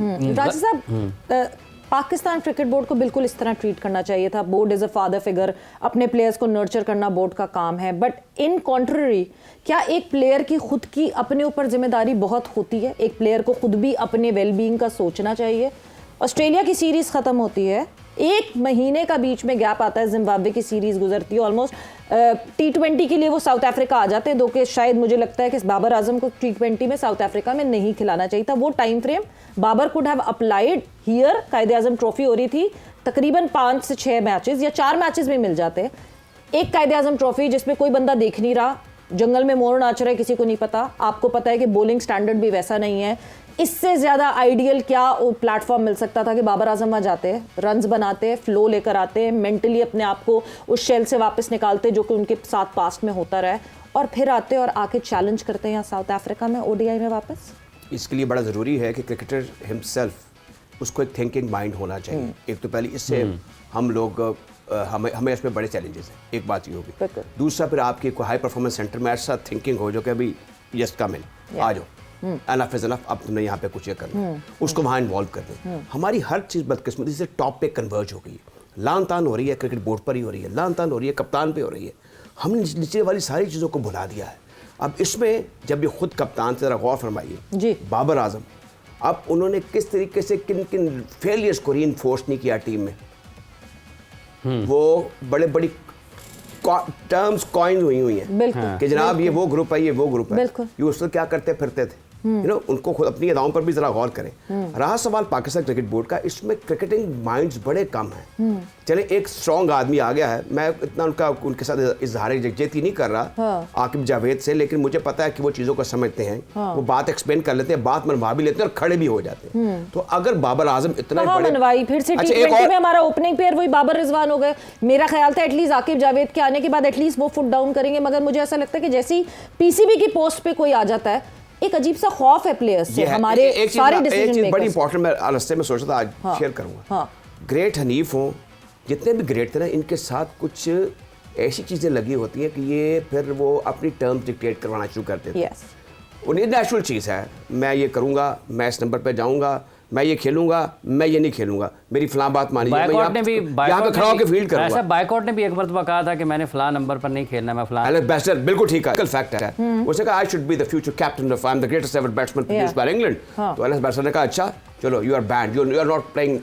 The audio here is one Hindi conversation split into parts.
राजा साहब, पाकिस्तान क्रिकेट बोर्ड को बिल्कुल इस तरह ट्रीट करना चाहिए था। Board is a father figure, अपने प्लेयर्स को नर्चर करना बोर्ड का काम है। बट इन कॉन्ट्ररी, क्या एक प्लेयर की खुद की अपने ऊपर जिम्मेदारी बहुत होती है? एक प्लेयर को खुद भी अपने वेलबींग का सोचना चाहिए। ऑस्ट्रेलिया की सीरीज़ ख़त्म होती है, 1 महीने का बीच में गैप आता है, जिम्बाब्वे की सीरीज़ गुजरती है, ऑलमोस्ट T20 के लिए वो साउथ अफ्रीका आ जाते हैं, दो के शायद मुझे लगता है कि बाबर आजम को T20 में साउथ अफ्रीका में नहीं खिलाना चाहिए था। वो time frame Babar could have applied here. Quaid-e Azam trophy हो रही थी, तकरीबन 5 से 6 मैचेस या 4 मैचेस में मिल जाते हैं। एक कायदे आजम ट्रॉफी जिसमें कोई बंदा देख नहीं रहा, जंगल में मोर नाच रहा है, किसी को नहीं पता। आपको पता है कि बॉलिंग स्टैंडर्ड भी वैसा नहीं है। इससे ज़्यादा आइडियल क्या प्लेटफॉर्म मिल सकता था कि बाबर आजम वहाँ जाते, रन्स बनाते, फ्लो लेकर आते, मेंटली अपने आप को उस शेल से वापस निकालते जो कि उनके साथ पास्ट में होता रहा, और फिर आते और आके चैलेंज करते हैं यहाँ साउथ अफ्रीका में ODI में वापस। इसके लिए बड़ा ज़रूरी है कि क्रिकेटर हिमसेल्फ, उसको एक थिंकिंग माइंड होना चाहिए। एक तो पहले इससे हम लोग हमें इसमें बड़े चैलेंजेस हैं, एक बात ये होगी। दूसरा, फिर आपकी कोई हाई परफॉर्मेंस सेंटर में ऐसा थिंकिंग हो जो कि अभी यस कम इन, आ जाओ, एनफ इज एनफ, अब तुमने यहाँ पे कुछ ये करना, उसको वहाँ इन्वॉल्व कर दें। हमारी हर चीज़ बदकिस्मती से टॉप पे कन्वर्ज हो गई है। लान तान हो रही है, क्रिकेट बोर्ड पर ही हो रही है, लान तान हो रही है, कप्तान पे हो रही है। हमने नीचे वाली सारी चीज़ों को भुला दिया है। अब इसमें जब ये खुद कप्तान से ज़रा गौर फरमाइए, बाबर आजम, अब उन्होंने किस तरीके से किन किन फेलियर्स को रीइंफोर्स नहीं किया टीम में। वो बड़े बड़ी टर्म्स कॉइन हुई हैं कि जनाब ये वो ग्रुप है, ये वो ग्रुप है। ये उस वक्त क्या करते फिरते थे, उनको खुद अपनी अदाओं पर भी जरा गौर करें। रहा सवाल पाकिस्तान क्रिकेट बोर्ड का, इसमें क्रिकेटिंग माइंड्स बड़े कम हैं। चले एक स्ट्रॉन्ग आदमी आ गया है, मैं इतना उनके साथ इजहार यकजहती नहीं कर रहा आकिब जावेद से, लेकिन मुझे पता है कि वो चीज़ों को समझते हैं, वो बात एक्सप्लेन कर लेते हैं, बात मनवा भी लेते हैं और खड़े भी हो जाते हैं। तो अगर बाबर आजम इतना मनवाई, फिर से T20 में हमारा ओपनिंग पेयर वही बाबर रिजवान हो गए। मेरा ख्याल था एटलीस्ट आकिब जावेद के आने के बाद एटलीस्ट वो फुट डाउन करेंगे, मगर मुझे ऐसा लगता है कि जैसी PCB की पोस्ट पे कोई आ जाता है, एक अजीब सा खौफ है प्लेयर्स से। हमारे सारे डिसीजन मेकर्स। बड़ी इंपॉर्टेंट, मैं रास्ते में सोचा था आज शेयर करूंगा। ग्रेट हनीफ हो, जितने भी ग्रेट थे ना, इनके साथ कुछ ऐसी चीजें लगी होती हैं कि ये फिर वो अपनी टर्म्स डिक्टेट करवाना शुरू कर देते हैं। उन्हें नेचुरल चीज़ है, मैं ये करूंगा, मैं इस नंबर पे जाऊंगा, मैं ये खेलूंगा, मैं ये नहीं खेलूंगा, मेरी फलां बात मानी जाए, यहाँ पे खड़ा होकर फील्ड करूंगा। ऐसा बायकॉट ने भी एक मरतबा कहा था कि मैंने फलां नंबर पर नहीं खेलना, मैं फलां बेस्टर, बिल्कुल ठीक है, कल फैक्ट है। उसने कहा I should be the future captain of, I am the greatest ever batsman produced by England. तो एलिस बैट्समैन ने कहा अच्छा चलो, you are banned, you are not playing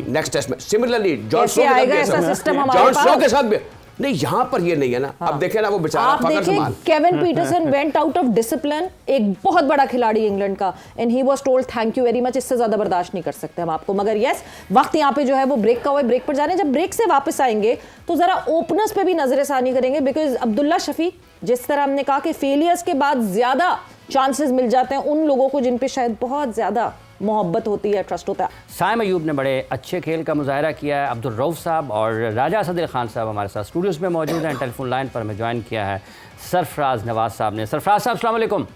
next test में। सिमिलरली जॉन स्नो के साथ भी नहीं, यहाँ पर ये नहीं है ना। अब देखें ना, वो बेचारा आप देखें, Kevin Pietersen went out of discipline, एक बहुत बड़ा खिलाड़ी इंग्लैंड का, and he was told thank you very much. इससे ज्यादा बर्दाश्त नहीं कर सकते हम आपको। मगर यस, वक्त यहाँ पे जो है वो ब्रेक का हुआ है, ब्रेक पर जाने। जब ब्रेक से वापस आएंगे तो जरा ओपनर्स पे भी नजरसानी करेंगे, बिकॉज अब्दुल्ला शफीक, जिस तरह हमने कहा कि फेलियर्स के बाद ज्यादा चांसेस मिल जाते हैं उन लोगों को जिन पे शायद बहुत ज्यादा मोहब्बत होती है, ट्रस्ट होता है। साइम अयूब ने बड़े अच्छे खेल का मुजाहरा किया है। अब्दुल रऊफ साहब और राजा असद अली खान साहब हमारे साथ स्टूडियोज़ में मौजूद हैं। टेलीफोन लाइन पर हमें ज्वाइन किया है सरफराज नवाज साहब ने। सरफराज साहब अस्सलाम वालेकुम।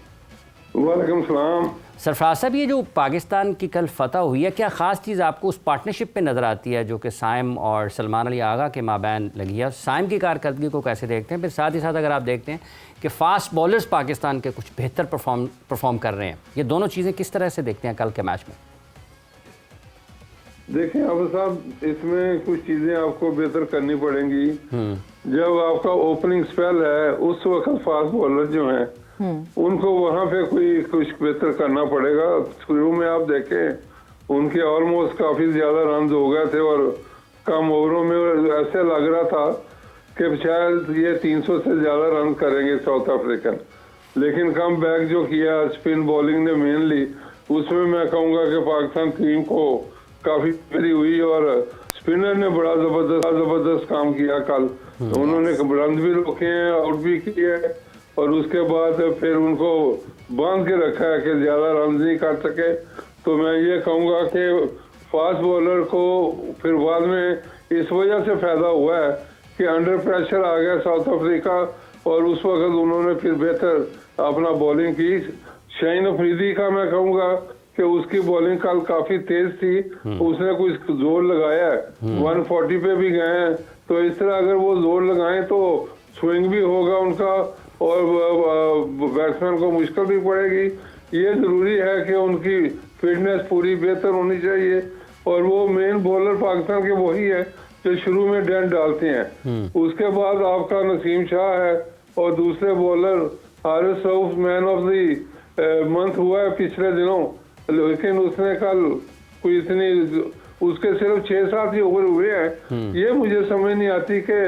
वालेकुम सलाम। सरफराज साहब, ये जो पाकिस्तान की कल फतह हुई है, क्या ख़ास चीज़ आपको उस पार्टनरशिप पे नज़र आती है जो कि साइम और सलमान अली आगा के माबैन लगी है? साइम की कारकर्दगी को कैसे देखते हैं? फिर साथ ही साथ अगर आप देखते हैं कि फ़ास्ट बॉलर्स पाकिस्तान के कुछ बेहतर परफॉर्म कर रहे हैं, ये दोनों चीज़ें किस तरह से देखते हैं कल के मैच में? देखें अब साहब, इसमें कुछ चीज़ें आपको बेहतर करनी पड़ेंगी। जब आपका ओपनिंग स्पेल है उस वक्त फास्ट बॉलर जो हैं उनको वहाँ पे कोई कुछ बेहतर करना पड़ेगा। शुरू में आप देखें उनके ऑलमोस्ट काफ़ी ज़्यादा रन हो गए थे और कम ओवरों में ऐसे लग रहा था कि शायद ये 300 से ज़्यादा रन करेंगे साउथ अफ्रीकन, लेकिन कम बैक जो किया स्पिन बॉलिंग ने मेनली, उसमें मैं कहूँगा कि पाकिस्तान टीम को काफ़ी बेहतरी हुई और स्पिनर ने बड़ा ज़बरदस्त काम किया कल। उन्होंने रन भी रोके हैं, आउट भी किए, और उसके बाद फिर उनको बांध के रखा है कि ज़्यादा रन नहीं कर सके। तो मैं ये कहूँगा कि फास्ट बॉलर को फिर बाद में इस वजह से फ़ायदा हुआ है कि अंडर प्रेशर आ गया साउथ अफ्रीका, और उस वक्त उन्होंने फिर बेहतर अपना बॉलिंग की। शाहीन अफरीदी का मैं कहूँगा कि उसकी बॉलिंग कल काफ़ी तेज़ थी, उसने कुछ जोर लगाया है, 140 पे भी गए हैं। तो इस तरह अगर वो जोर लगाएं तो स्विंग भी होगा उनका और बैट्समैन को मुश्किल भी पड़ेगी। ये ज़रूरी है कि उनकी फिटनेस पूरी बेहतर होनी चाहिए। और वो मेन बॉलर पाकिस्तान के वही है जो शुरू में डेंट डालते हैं। उसके बाद आपका नसीम शाह है और दूसरे bowler Haris Rauf man of the month हुआ है पिछले दिनों, लेकिन उसने कल कोई इतनी, उसके सिर्फ 6-7 ही ओवर हुए हैं। ये मुझे समझ नहीं आती कि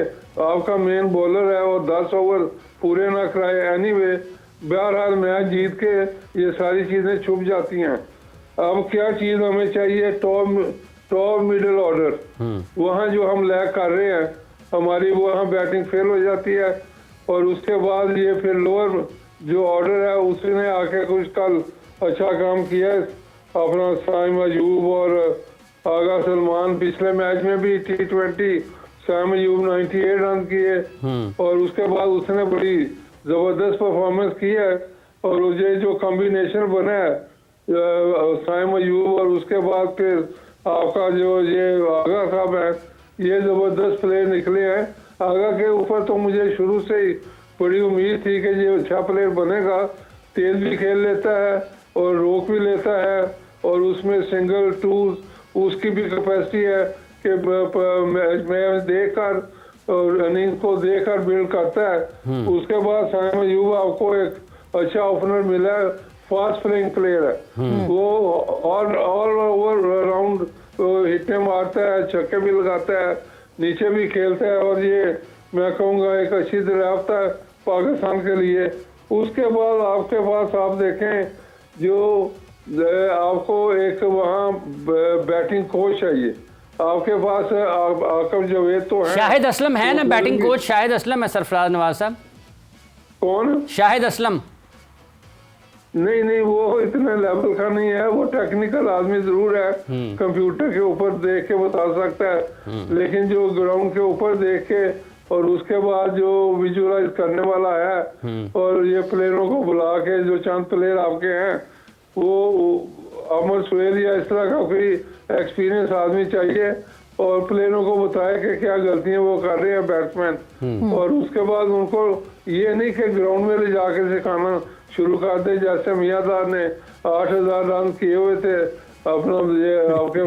आपका मेन बॉलर है और 10 ओवर पूरे ना कराए। एनीवे बहरहाल मैच जीत के ये सारी चीजें छुप जाती हैं। अब क्या चीज हमें चाहिए? Top middle order. वहाँ जो हम लैग कर रहे हैं, हमारी वहाँ बैटिंग फेल हो जाती है और उसके बाद ये फिर लोअर जो ऑर्डर है उसने आके कुछ कल अच्छा काम किया है। अपना साइम अयूब और आगा सलमान, पिछले मैच में भी T20 साइम अयूब 98 रन किए और उसके बाद उसने बड़ी जबरदस्त परफॉर्मेंस की है। और ये जो कॉम्बिनेशन बना है साइम अयूब और उसके बाद फिर आपका जो ये आगा साहब है, ये जबरदस्त प्लेयर निकले हैं। आगा के ऊपर तो मुझे शुरू से ही बड़ी उम्मीद थी कि ये अच्छा प्लेयर बनेगा। तेज भी खेल लेता है और रोक भी लेता है और उसमें सिंगल टूज उसकी भी कैपेसिटी है कि मैच देखकर और इनिंग्स को देखकर बिल्ड करता है। उसके बाद साइम अयूब आपको एक अच्छा ओपनर मिला है, फास्ट प्लेइंग प्लेयर है। वो ऑल ओवर राउंड हिट्टे मारता है, छक्के भी लगाता है, नीचे भी खेलता है और ये मैं कहूँगा एक अच्छी दरियाफ्त है पाकिस्तान के लिए। उसके बाद आपके पास आप देखें जो आपको एक वहाँ बैटिंग कोच चाहिए। आपके पास आकब जावेद तो है, शाहिद असलम है ना बैटिंग कोच? शाहिद असलम है सरफराज नवाज साहब। कौन? शाहिद असलम? नहीं, वो इतने लेवल का नहीं है। वो टेक्निकल आदमी जरूर है, कंप्यूटर के ऊपर देख के बता सकता है, लेकिन जो ग्राउंड के ऊपर देख के और उसके बाद जो विजुअलाइज करने वाला है और ये प्लेयरों को बुला के जो चंद प्लेयर आपके हैं, वो अमर सुहेल या इस तरह का कोई एक्सपीरियंस आदमी चाहिए और प्लेयरों को बताए कि क्या गलतियां वो कर रहे हैं बैट्समैन। और उसके बाद उनको ये नहीं कि ग्राउंड में ले जाके सिखाना शुरू कर दे। जैसे मियाँदार ने 8000 रन किए हुए थे अपना ये आपके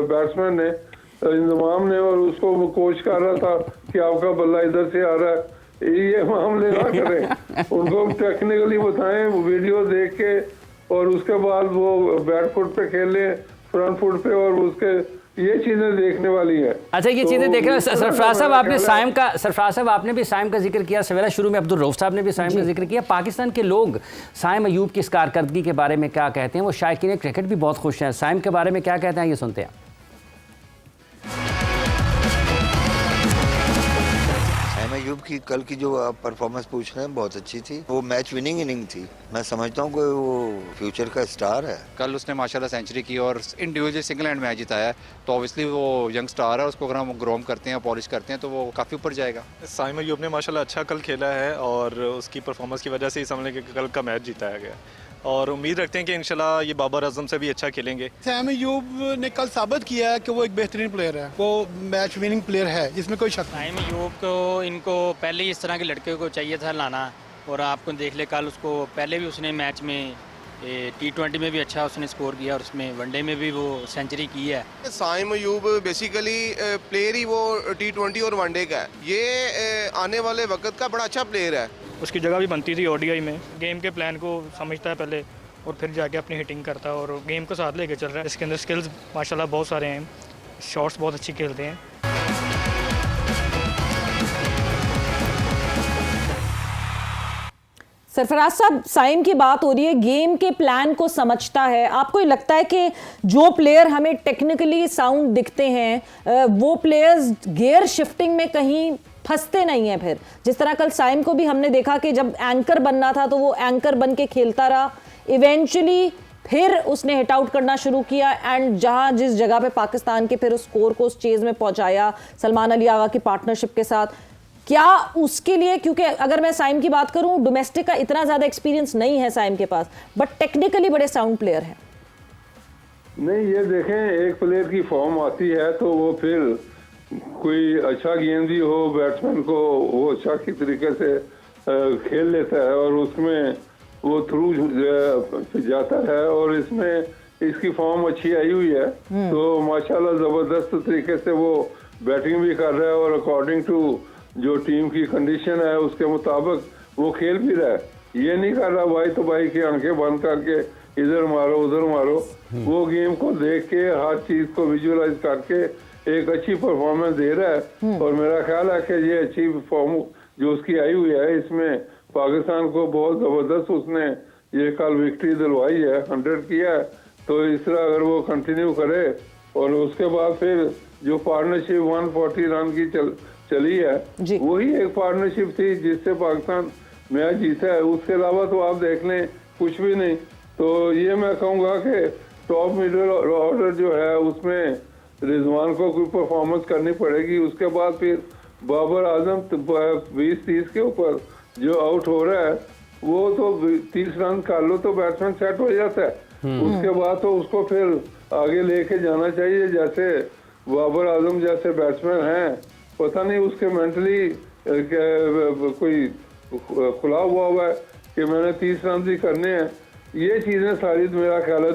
बैट्समैन ने, इंतजाम ने, और उसको कोच कर रहा था कि आपका बल्ला इधर से आ रहा है। ये मामले ना करें, उनको टेक्निकली बताएं वीडियो देख के और उसके बाद वो बैक फुट पे खेले, फ्रंट फुट पे, और उसके ये चीजें देखने वाली है। अच्छा, ये चीजें देख रहे हैं। सरफराज साहब आपने साइम का, सरफराज साहब आपने भी साइम का जिक्र किया सवेरा शुरू में, अब्दुल रऊफ साहब ने भी साइम का जिक्र किया। पाकिस्तान के लोग साइम अयूब की इस कारकर्दगी के बारे में क्या कहते हैं? वो शायकीन क्रिकेट भी बहुत खुश हैं। साइम के बारे में क्या कहते हैं, ये सुनते हैं। अयूब की कल की जो परफॉर्मेंस पूछ रहे हैं बहुत अच्छी थी। वो मैच विनिंग इनिंग थी। मैं समझता हूँ कि वो फ्यूचर का स्टार है। कल उसने माशाल्लाह सेंचुरी की और इंडिविजुअल सिंगल हैंड मैच जिताया है, तो ऑब्वियसली वो यंग स्टार है। उसको अगर हम ग्रोम करते हैं, पॉलिश करते हैं, तो वो काफ़ी ऊपर जाएगा। साइम अयूब ने माशाल्लाह अच्छा कल खेला है और उसकी परफॉर्मेंस की वजह से ही समझ लें कि कल का मैच जिताया गया और उम्मीद रखते हैं कि इंशाल्लाह ये बाबर आजम से भी अच्छा खेलेंगे। साइम अयूब ने कल साबित किया है कि वो एक बेहतरीन प्लेयर है, वो मैच विनिंग प्लेयर है, जिसमें कोई शक नहीं। साइम अयूब को इनको पहले ही इस तरह के लड़के को चाहिए था लाना, और आपको देख ले कल उसको पहले भी उसने मैच में T20 में भी अच्छा उसने स्कोर किया और उसमें वनडे में भी वो सेंचुरी की है। साइम अयूब बेसिकली प्लेयर ही वो T20 और वनडे का है। ये आने वाले वक्त का बड़ा अच्छा प्लेयर है। उसकी जगह भी बनती थी ODI में। गेम के प्लान को समझता है पहले और फिर जाके अपनी हिटिंग करता है और गेम को साथ लेके चल रहा है। इसके अंदर स्किल्स माशाल्लाह बहुत सारे हैं, शॉट्स बहुत अच्छी खेलते हैं। सरफराज साहब, साइम की बात हो रही है, गेम के प्लान को समझता है। आपको लगता है कि जो प्लेयर हमें टेक्निकली साउंड दिखते हैं वो प्लेयर्स गियर शिफ्टिंग में कहीं फंसते नहीं हैं? फिर जिस तरह कल साइम को भी हमने देखा कि जब एंकर बनना था तो वो एंकर बन के खेलता रहा, इवेंचुअली फिर उसने हिट आउट करना शुरू किया एंड जहां जिस जगह पे पाकिस्तान के फिर उस स्कोर को उस चेज में पहुंचाया सलमान अली आगा की पार्टनरशिप के साथ। क्या उसके लिए, क्योंकि अगर मैं साइम की बात करूं, डोमेस्टिक का इतना ज्यादा एक्सपीरियंस नहीं है साइम के पास, बट टेक्निकली बड़े साउंड प्लेयर हैं। नहीं, ये देखें, एक प्लेयर की फॉर्म आती है तो वो फिर कोई अच्छा गेंदी हो बैट्समैन को वो अच्छा की तरीके से खेल लेता है और उसमें वो थ्रू जाता है। और इसमें इसकी फॉर्म अच्छी आई हुई है, तो माशाल्लाह जबरदस्त तरीके से वो बैटिंग भी कर रहा है और अकॉर्डिंग टू जो टीम की कंडीशन है उसके मुताबिक वो खेल भी रहा है। ये नहीं कर रहा भाई तो भाई की आंखें बंद करके इधर मारो उधर मारो। वो गेम को देख के हर चीज को विजुअलाइज करके एक अच्छी परफॉर्मेंस दे रहा है और मेरा ख्याल है कि ये अच्छी फॉर्म जो उसकी आई हुई है इसमें पाकिस्तान को बहुत जबरदस्त उसने ये कल विक्ट्री दिलवाई है, 100 किया है। तो इस तरह अगर वो कंटिन्यू करे और उसके बाद फिर जो पार्टनरशिप 140 रन की चली है वही एक पार्टनरशिप थी जिससे पाकिस्तान मैच जीता है। उसके अलावा तो आप देख लें कुछ भी नहीं। तो ये मैं कहूँगा कि टॉप मिडिल ऑर्डर जो है उसमें रिजवान को कोई परफॉर्मेंस करनी पड़ेगी। उसके बाद फिर बाबर आजम 20-30 के ऊपर जो आउट हो रहा है वो तो 30 रन कर लो तो बैट्समैन सेट हो जाता है। उसके बाद तो उसको फिर आगे लेके जाना चाहिए। जैसे बाबर आजम जैसे बैट्समैन हैं, पता नहीं उसके मेंटली कोई खुला हुआ है कि मैंने 30 रन ही करने हैं। ये चीजें सारी मेरा ख्याल है